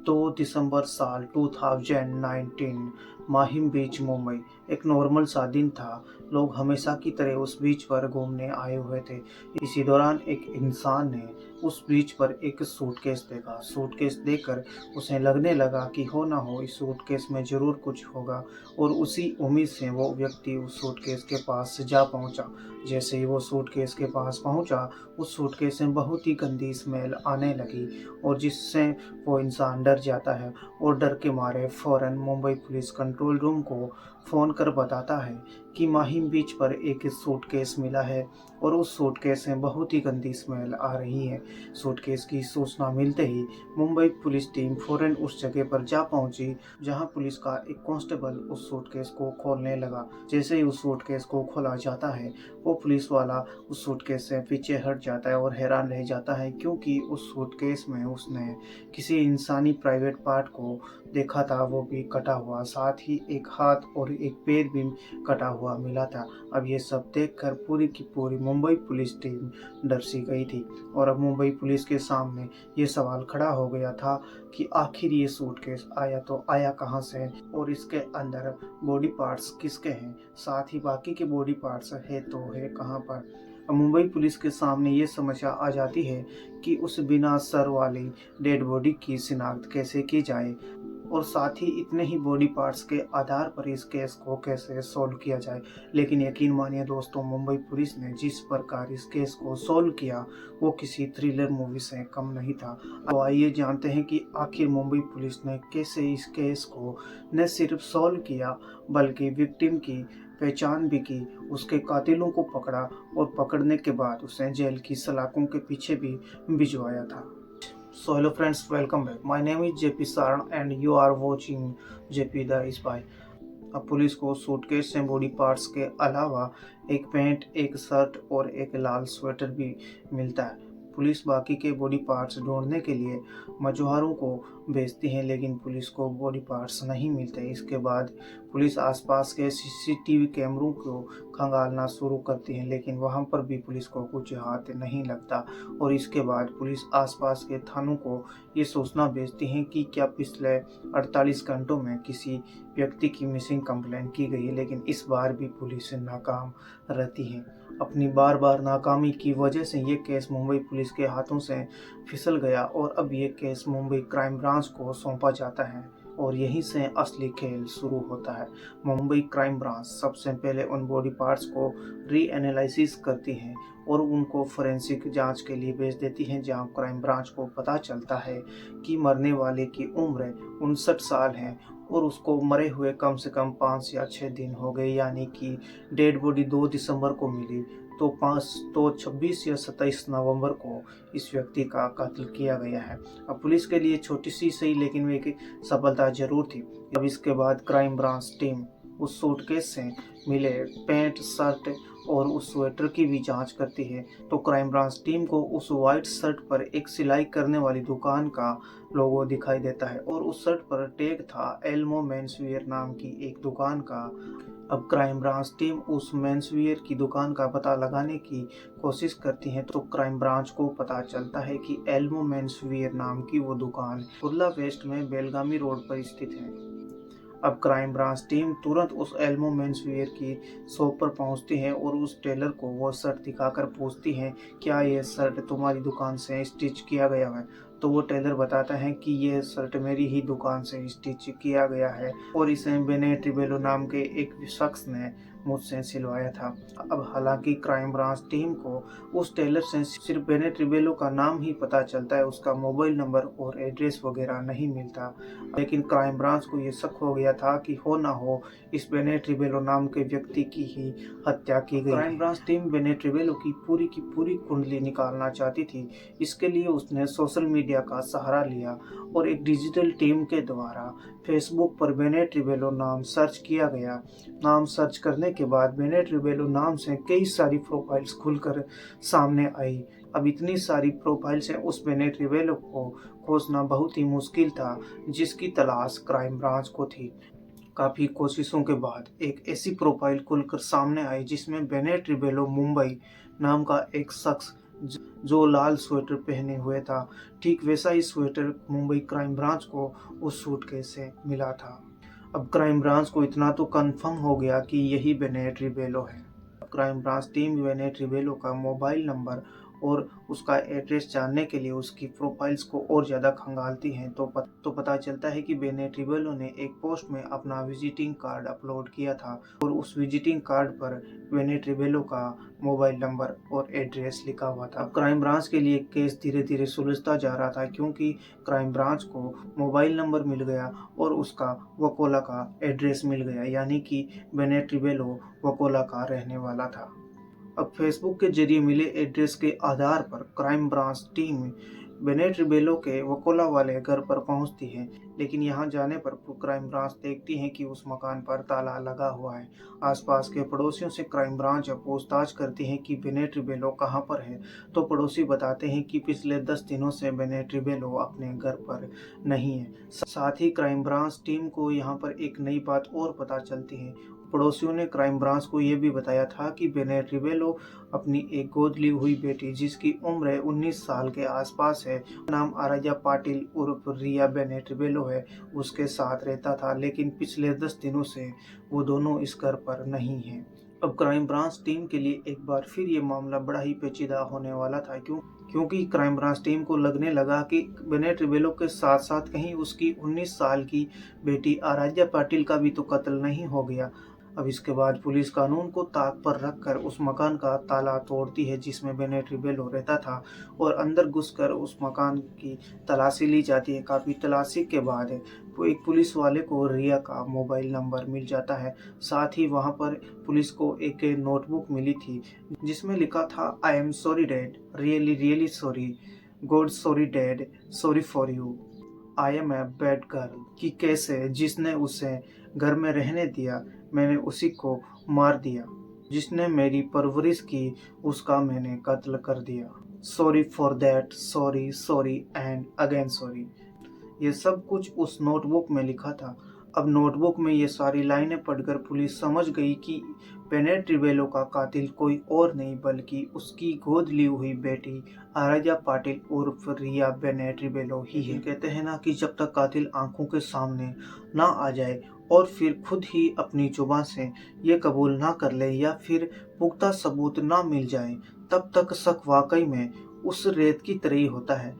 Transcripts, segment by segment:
2 दिसंबर साल 2019 माहिम बीच मुंबई। एक नॉर्मल सा दिन था। लोग हमेशा की तरह उस बीच पर घूमने आए हुए थे। इसी दौरान एक इंसान ने उस बीच पर एक सूटकेस देखा। सूटकेस देखकर उसे लगने लगा कि हो ना हो इस सूटकेस में ज़रूर कुछ होगा, और उसी उम्मीद से वो व्यक्ति उस सूटकेस के पास जा पहुंचा। जैसे ही वो सूटकेस के पास पहुंचा, उस सूटकेस से बहुत ही गंदी स्मेल आने लगी, और जिससे वो इंसान डर जाता है और डर के मारे फ़ौरन मुंबई पुलिस कंट्रोल रूम को फ़ोन कर बताता है कि माहिम बीच पर एक सूटकेस मिला है और उस सूटकेस से बहुत ही गंदी स्मेल आ रही है। सूटकेस की सूचना मिलते ही मुंबई पुलिस टीम फ़ौरन उस जगह पर जा पहुंची, जहां पुलिस का एक कांस्टेबल उस सूटकेस को खोलने लगा। जैसे ही उस सूटकेस को खोला जाता है, वो पुलिस वाला उस सूटकेस से पीछे हट जाता है और हैरान रह जाता है, क्योंकि उस सूटकेस में उसने किसी इंसानी प्राइवेट पार्ट को देखा था, वो भी कटा हुआ, साथ ही एक हाथ और एक पैर भी कटा हुआ मिला था। अब ये सब देखकर पूरी की पूरी मुंबई पुलिस टीम डर सी गई थी, और अब मुंबई पुलिस के सामने ये सवाल खड़ा हो गया था कि आखिर ये सूटकेस आया तो आया कहाँ से, और इसके अंदर बॉडी पार्ट्स किसके हैं, साथ ही बाकी के बॉडी पार्ट्स है तो है कहाँ पर। अब मुंबई पुलिस के सामने ये समस्या आ जाती है कि उस बिना सर वाली डेड बॉडी की शिनाख्त कैसे की जाए, और साथ ही इतने ही बॉडी पार्ट्स के आधार पर इस केस को कैसे सॉल्व किया जाए। लेकिन यकीन मानिए दोस्तों, मुंबई पुलिस ने जिस प्रकार इस केस को सॉल्व किया, वो किसी थ्रिलर मूवी से कम नहीं था। अब आइए जानते हैं कि आखिर मुंबई पुलिस ने कैसे इस केस को न सिर्फ सॉल्व किया, बल्कि विक्टिम की पहचान भी की, उसके कातिलों को पकड़ा, और पकड़ने के बाद उसे जेल की सलाखों के पीछे भी भिजवाया था। So hello friends, welcome back. My name is JP Saran and you are watching JP the Spy. अब पुलिस को सूटकेस से बॉडी पार्ट्स के अलावा एक पैंट, एक शर्ट और एक लाल स्वेटर भी मिलता है। पुलिस बाकी के बॉडी पार्ट्स ढूंढने के लिए मछुआरों को भेजती है, लेकिन पुलिस को बॉडी पार्ट्स नहीं मिलते। इसके बाद पुलिस आसपास के सीसीटीवी कैमरों को खंगालना शुरू करती है, लेकिन वहां पर भी पुलिस को कुछ हाथ नहीं लगता। और इसके बाद पुलिस आसपास के थानों को ये सूचना भेजती है कि क्या पिछले 48 घंटों में किसी व्यक्ति की मिसिंग कंप्लेंट की गई है, लेकिन इस बार भी पुलिस नाकाम रहती है। अपनी बार बार नाकामी की वजह से ये केस मुंबई पुलिस के हाथों से फिसल गया, और अब ये केस मुंबई क्राइम ब्रांच को सौंपा जाता है, और यहीं से असली खेल शुरू होता है। मुंबई क्राइम ब्रांच सबसे पहले उन बॉडी पार्ट्स को रीएनालाइसिस करती है और उनको फोरेंसिक जांच के लिए भेज देती है, जहां क्राइम ब्रांच को पता चलता है कि मरने वाले की उम्र 59 साल है, और उसको मरे हुए कम से कम 5 या 6 दिन हो गए, यानी कि डेड बॉडी 2 दिसंबर को मिली, तो 26 या 27 नवंबर को इस व्यक्ति का कत्ल किया गया है। अब पुलिस के लिए छोटी सी सही, लेकिन वो एक सफलता जरूर थी। अब इसके बाद क्राइम ब्रांच टीम उस सूटकेस से मिले पैंट, शर्ट और उस स्वेटर की भी जांच करती है। तो क्राइम ब्रांच टीम को उस वाइट शर्ट पर एक सिलाई करने वाली दुकान का लोगो दिखाई देता है, और उस शर्ट पर टैग था एल्मो मेंसवियर नाम की एक दुकान का। अब क्राइम ब्रांच टीम उस मेंसवियर की दुकान का पता लगाने की कोशिश करती है, तो क्राइम ब्रांच को पता चलता है कि एल्मो मेंसवियर नाम की वो दुकान कुर्ला वेस्ट में बेलगामी रोड पर स्थित है। अब क्राइम ब्रांच टीम तुरंत उस एल्मो मेंसवियर की शॉप पर पहुंचती है और उस टेलर को वो शर्ट दिखाकर पूछती है, क्या ये शर्ट तुम्हारी दुकान से स्टिच किया गया है? तो वो टेलर बताता है कि ये शर्ट मेरी ही दुकान से स्टिच किया गया है, और इसे बेनेट रिबेलो नाम के एक शख्स ने मुझसे सिलवाया था। अब हालांकि क्राइम ब्रांच टीम को उस टेलर से सिर्फ बेनेट रिबेलो का नाम ही पता चलता है, उसका मोबाइल नंबर और एड्रेस वगैरह नहीं मिलता। लेकिन क्राइम ब्रांच को ये शक हो गया था कि हो ना हो इस बेनेट रिबेलो नाम के व्यक्ति की ही हत्या की गई। Crime branch team Bennett Rebello की पूरी कुंडली निकालना चाहती थी। इसके लिए उसने सोशल मीडिया का सहारा लिया, और एक डिजिटल टीम के द्वारा फेसबुक पर बेनेट रिबेलो नाम सर्च किया गया। नाम सर्च करने के बाद बेनेट रिबेलो नाम से कई सारी प्रोफाइल्स खुलकर सामने आई। अब इतनी सारी प्रोफाइल से उस बेनेट रिबेलो को खोजना बहुत ही मुश्किल था, जिसकी तलाश क्राइम ब्रांच को थी। काफ़ी कोशिशों के बाद एक ऐसी प्रोफाइल खुलकर सामने आई जिसमें बेनेट रिबेलो मुंबई नाम का एक शख्स जो लाल स्वेटर पहने हुए था। ठीक वैसा ही स्वेटर मुंबई क्राइम ब्रांच को उस सूटकेस से मिला था। अब क्राइम ब्रांच को इतना तो कंफर्म हो गया कि यही बेनेट रिबेलो है। Crime branch team Bennett Rebello का मोबाइल नंबर और उसका एड्रेस जानने के लिए उसकी प्रोफाइल्स को और ज़्यादा खंगालती हैं तो पता चलता है कि बेनेट रिबेलो ने एक पोस्ट में अपना विजिटिंग कार्ड अपलोड किया था और उस विजिटिंग कार्ड पर बेनेट रिबेलो का मोबाइल नंबर और एड्रेस लिखा हुआ था। अब क्राइम ब्रांच के लिए केस धीरे धीरे सुलझता जा रहा था क्योंकि क्राइम ब्रांच को मोबाइल नंबर मिल गया और उसका वकोला का एड्रेस मिल गया, यानी कि बेनेट रिबेलो वकोला का रहने वाला था। अब फेसबुक के जरिए मिले एड्रेस के आधार पर crime branch team Bennett Rebello के वकोला वाले घर पर पहुंचती है, लेकिन यहां जाने पर क्राइम ब्रांच देखती है कि उस मकान पर ताला लगा हुआ है। आसपास के पड़ोसियों से क्राइम ब्रांच जब पूछताछ करती है कि बेनेट रिबेलो कहां पर है, तो पड़ोसी बताते हैं कि पिछले 10 दिनों से बेनेट रिबेलो अपने घर पर नहीं है। साथ ही क्राइम ब्रांच टीम को यहां पर एक नई बात और पता चलती है। पड़ोसियों ने क्राइम ब्रांच को यह भी बताया था कि बेनेट रिबेलो अपनी एक गोद ली हुई बेटी, जिसकी उम्र 19 साल के आसपास है, नाम आराध्या पाटिल उर्फ रिया बेनेट रिबेलो है, उसके साथ रहता था, लेकिन पिछले 10 दिनों से वो दोनों इस घर पर नहीं हैं। अब क्राइम ब्रांच टीम के लिए एक बार फिर ये मामला बड़ा ही पेचीदा होने वाला था क्योंकि क्राइम ब्रांच टीम को लगने लगा कि बेनेट रिबेलो के साथ साथ कहीं उसकी 19 साल की बेटी आराध्या पाटिल का भी तो कत्ल नहीं हो गया। अब इसके बाद पुलिस कानून को ताक पर रखकर उस मकान का ताला तोड़ती है जिसमें बेनेट रिबेलो रहता था और अंदर घुसकर उस मकान की तलाशी ली जाती है। काफ़ी तलाशी के बाद वो एक पुलिस वाले को रिया का मोबाइल नंबर मिल जाता है। साथ ही वहां पर पुलिस को एक नोटबुक मिली थी जिसमें लिखा था, I am sorry dad, really really sorry, god sorry dad, sorry for you, I am a bad girl. कि कैसे जिसने उसे घर में रहने दिया मैंने उसी को मार दिया, जिसने मेरी परवरिश की उसका मैंने कत्ल कर दिया, sorry for that, sorry sorry and again sorry. ये सब कुछ उस नोटबुक में लिखा था। अब नोटबुक में ये सारी लाइनें पढ़कर पुलिस समझ गई कि बेनेट रिबेलो का कातिल कोई और नहीं बल्कि उसकी गोद ली हुई बेटी आराध्या पाटिल उर्फ रिया बेनेट रिबेलो ही है। कहते हैं ना कि जब तक कातिल आंखों के सामने ना आ जाए और फिर खुद ही अपनी जुबान से ये कबूल ना कर ले या फिर पुख्ता सबूत ना मिल जाए, तब तक शक वाकई में उस रेत की तरह ही होता है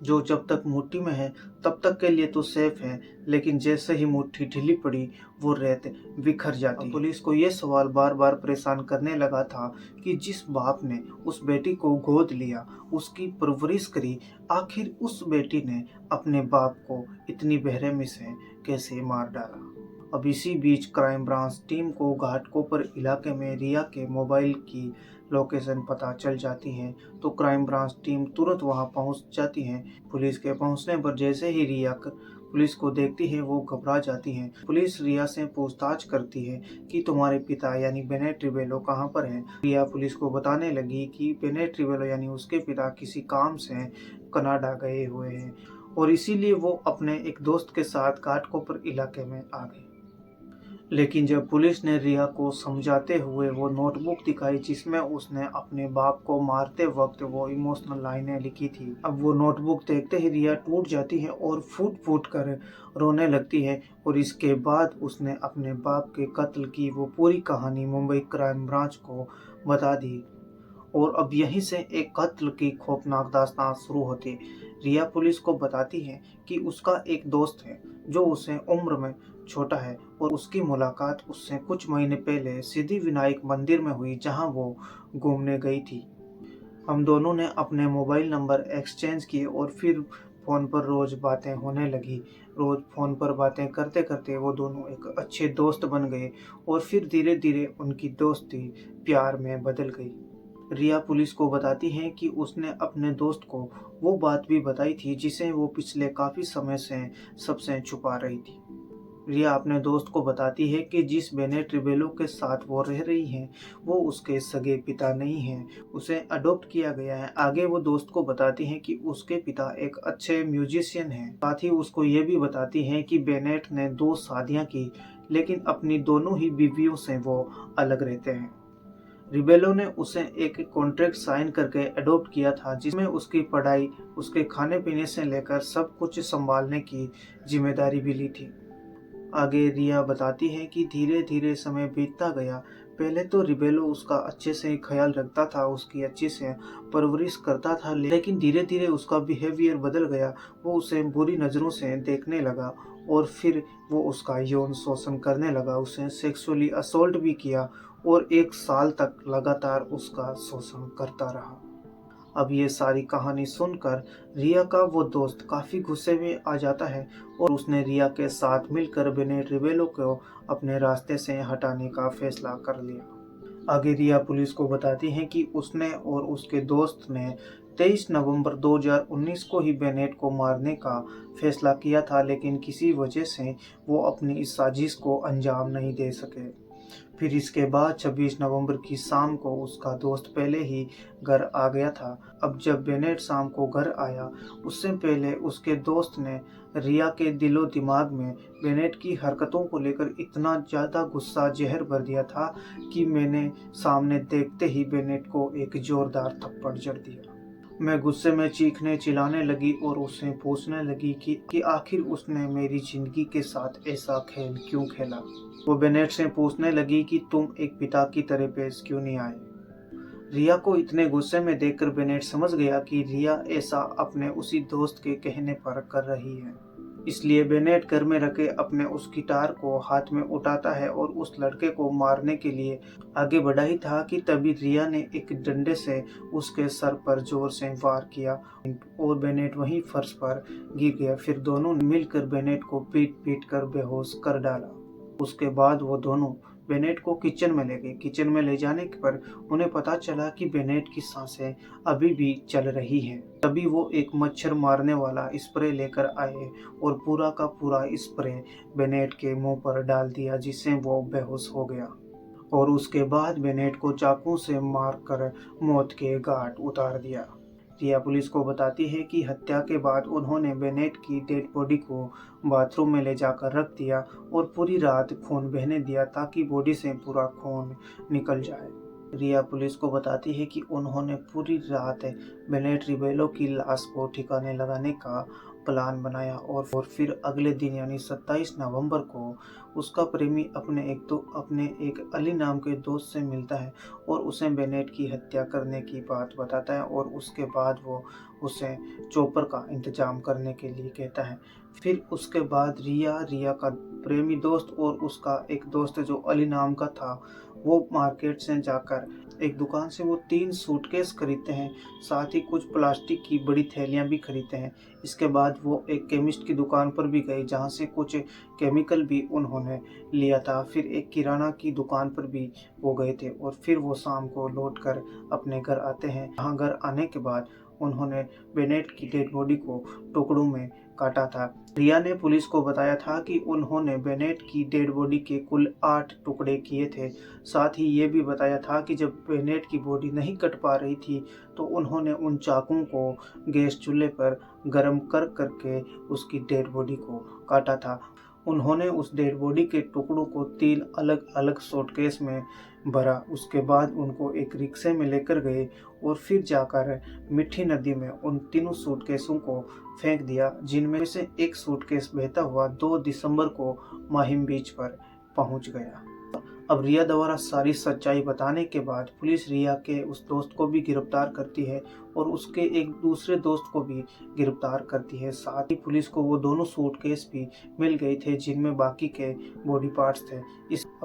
जो जब तक मुट्ठी में है तब तक के लिए तो सेफ है, लेकिन जैसे ही मुट्ठी ढीली पड़ी वो रेत बिखर जाती है। पुलिस को ये सवाल बार बार परेशान करने लगा था कि जिस बाप ने उस बेटी को गोद लिया, उसकी परवरिश करी, आखिर उस बेटी ने अपने बाप को इतनी बेरहमी से कैसे मार डाला। अब इसी बीच क्राइम ब्रांच टीम को घाटकोपर इलाके में रिया के मोबाइल की लोकेशन पता चल जाती है, तो क्राइम ब्रांच टीम तुरंत वहां पहुंच जाती है। पुलिस के पहुंचने पर जैसे ही रिया पुलिस को देखती है वो घबरा जाती है। पुलिस रिया से पूछताछ करती है कि तुम्हारे पिता यानी बेनेट रिबेलो कहाँ पर हैं। रिया पुलिस को बताने लगी कि बेनेट रिबेलो यानी उसके पिता किसी काम से कनाडा गए हुए हैं और इसीलिए वो अपने एक दोस्त के साथ घाटकोपर इलाके में आ गए। लेकिन जब पुलिस ने रिया को समझाते हुए वो नोटबुक दिखाई जिसमें उसने अपने बाप को मारते वक्त वो इमोशनल लाइनें लिखी थी, अब वो नोटबुक देखते ही रिया टूट जाती है और फूट फूट कर रोने लगती है और इसके बाद उसने अपने बाप के कत्ल की वो पूरी कहानी मुंबई क्राइम ब्रांच को बता दी। और अब यहीं से एक कत्ल की खौफनाक दास्तान शुरू होती है। रिया पुलिस को बताती है कि उसका एक दोस्त है जो उसे उम्र में छोटा है और उसकी मुलाकात उससे कुछ महीने पहले सिद्धिविनायक मंदिर में हुई जहां वो घूमने गई थी। हम दोनों ने अपने मोबाइल नंबर एक्सचेंज किए और फिर फ़ोन पर रोज़ बातें होने लगी। रोज़ फ़ोन पर बातें करते करते वो दोनों एक अच्छे दोस्त बन गए और फिर धीरे धीरे उनकी दोस्ती प्यार में बदल गई। रिया पुलिस को बताती है कि उसने अपने दोस्त को वो बात भी बताई थी जिसे वो पिछले काफ़ी समय से सबसे छुपा रही थी। रिया अपने दोस्त को बताती है कि जिस बेनेट रिबेलो के साथ वो रह रही हैं वो उसके सगे पिता नहीं हैं, उसे अडॉप्ट किया गया है। आगे वो दोस्त को बताती हैं कि उसके पिता एक अच्छे म्यूजिशियन हैं। साथ ही उसको ये भी बताती हैं कि बेनेट ने 2 शादियां की लेकिन अपनी दोनों ही बीवियों से वो अलग रहते हैं। रिबेलो ने उसे एक कॉन्ट्रैक्ट साइन करके अडॉप्ट किया था, जिसमें उसकी पढ़ाई, उसके खाने पीने से लेकर सब कुछ संभालने की जिम्मेदारी भी ली थी। आगे रिया बताती है कि धीरे धीरे समय बीतता गया। पहले तो रिबेलो उसका अच्छे से ख्याल रखता था, उसकी अच्छे से परवरिश करता था, लेकिन धीरे धीरे उसका बिहेवियर बदल गया। वो उसे बुरी नज़रों से देखने लगा और फिर वो उसका यौन शोषण करने लगा, उसे सेक्सुअली असोल्ट भी किया और 1 साल तक लगातार उसका शोषण करता रहा। अब ये सारी कहानी सुनकर रिया का वो दोस्त काफ़ी गुस्से में आ जाता है और उसने रिया के साथ मिलकर बेनेट रिबेलो को अपने रास्ते से हटाने का फैसला कर लिया। आगे रिया पुलिस को बताती है कि उसने और उसके दोस्त ने 23 नवंबर 2019 को ही बेनेट को मारने का फैसला किया था, लेकिन किसी वजह से वो अपनी इस साजिश को अंजाम नहीं दे सके। फिर इसके बाद 26 नवंबर की शाम को उसका दोस्त पहले ही घर आ गया था। अब जब बेनेट शाम को घर आया, उससे पहले उसके दोस्त ने रिया के दिलो दिमाग में बेनेट की हरकतों को लेकर इतना ज़्यादा गुस्सा ज़हर भर दिया था कि मैंने सामने देखते ही बेनेट को एक ज़ोरदार थप्पड़ जड़ दिया। मैं गुस्से में चीखने चिल्लाने लगी और उससे पूछने लगी कि आखिर उसने मेरी ज़िंदगी के साथ ऐसा खेल क्यों खेला। वो बेनेट से पूछने लगी कि तुम एक पिता की तरह पेश क्यों नहीं आए। रिया को इतने गुस्से में देखकर बेनेट समझ गया कि रिया ऐसा अपने उसी दोस्त के कहने पर कर रही है। इसलिए बेनेट घर में रखे अपने उस गिटार को हाथ में उठाता है और उस लड़के को मारने के लिए आगे बढ़ा ही था कि तभी रिया ने एक डंडे से उसके सर पर जोर से वार किया और बेनेट वहीं फर्श पर गिर गया। फिर दोनों ने मिलकर बेनेट को पीट पीट कर बेहोश कर डाला। उसके बाद वो दोनों बेनेट को किचन में ले गए। किचन में ले जाने पर उन्हें पता चला कि बेनेट की सांसें अभी भी चल रही हैं। तभी वो एक मच्छर मारने वाला स्प्रे लेकर आए और पूरा का पूरा स्प्रे बेनेट के मुंह पर डाल दिया, जिससे वो बेहोश हो गया और उसके बाद बेनेट को चाकू से मारकर मौत के घाट उतार दिया। रिया पुलिस को बताती है कि हत्या के बाद उन्होंने बेनेट की डेड बॉडी को बाथरूम में ले जाकर रख दिया और पूरी रात खून बहने दिया ताकि बॉडी से पूरा खून निकल जाए। रिया पुलिस को बताती है कि उन्होंने पूरी रात बेनेट रिबेलो की लाश को ठिकाने लगाने का प्लान बनाया और फिर अगले दिन यानी 27 नवंबर को उसका प्रेमी अपने एक अली नाम के दोस्त से मिलता है और उसे बेनेट की हत्या करने की बात बताता है और उसके बाद वो उसे चॉपर का इंतजाम करने के लिए कहता है। फिर उसके बाद रिया का प्रेमी दोस्त और उसका एक दोस्त जो अली नाम का था, वो मार्केट से जाकर एक दुकान से वो 3 सूटकेस खरीदते हैं, साथ ही कुछ प्लास्टिक की बड़ी थैलियाँ भी खरीदते हैं। इसके बाद वो एक केमिस्ट की दुकान पर भी गए, जहाँ से कुछ केमिकल भी उन्होंने लिया था। फिर एक किराना की दुकान पर भी वो गए थे और फिर वो शाम को लौटकर अपने घर आते हैं। यहाँ घर आने के बाद उन्होंने बेनेट की डेड बॉडी को टुकड़ों में काटा था। रिया ने पुलिस को बताया था कि उन्होंने बेनेट की डेड बॉडी के कुल 8 टुकड़े किए थे। साथ ही ये भी बताया था कि जब बेनेट की बॉडी नहीं कट पा रही थी तो उन्होंने उन चाकुओं को गैस चूल्हे पर गर्म कर करके उसकी डेड बॉडी को काटा था। उन्होंने उस डेड बॉडी के टुकड़ों को 3 अलग अलग सूटकेस में भरा। उसके बाद उनको एक रिक्शे में लेकर गए और फिर जाकर मीठी नदी में उन तीनों सूटकेसों को फेंक दिया, जिनमें से एक सूटकेस बहता हुआ 2 दिसंबर को माहिम बीच पर पहुंच गया। अब रिया द्वारा सारी सच्चाई बताने के बाद पुलिस रिया के उस दोस्त को भी गिरफ्तार करती है और उसके एक दूसरे दोस्त को भी गिरफ्तार करती है। साथ ही पुलिस को वो दोनों सूटकेस भी मिल गए थे जिनमें बाकी के बॉडी पार्ट्स थे।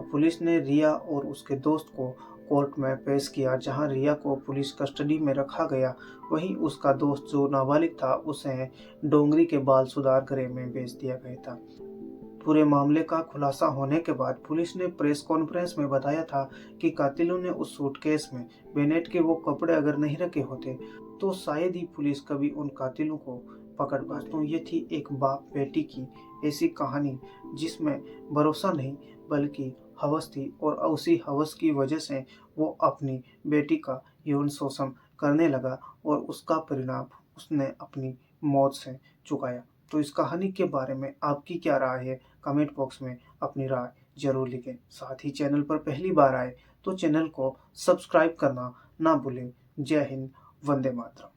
पुलिस ने रिया और उसके दोस्त को कोर्ट में पेश किया, जहां रिया को पुलिस कस्टडी में रखा गया। वहीं उसका दोस्त जो नाबालिग था उसे डोंगरी के बाल सुधार गृह में भेज दिया गया था। पूरे मामले का खुलासा होने के बाद पुलिस ने प्रेस कॉन्फ्रेंस में बताया था कि कातिलों ने उस सूटकेस में बेनेट के वो कपड़े अगर नहीं रखे होते तो शायद ही पुलिस कभी उन कातिलों को पकड़ पाती। तो ये थी एक बाप बेटी की ऐसी कहानी जिसमें भरोसा नहीं बल्कि हवस थी और उसी हवस की वजह से वो अपनी बेटी का यौन शोषण करने लगा और उसका परिणाम उसने अपनी मौत से चुकाया। तो इस कहानी के बारे में आपकी क्या राय है? कमेंट बॉक्स में अपनी राय जरूर लिखें। साथ ही चैनल पर पहली बार आए तो चैनल को सब्सक्राइब करना ना भूलें। जय हिंद, वंदे मातरम।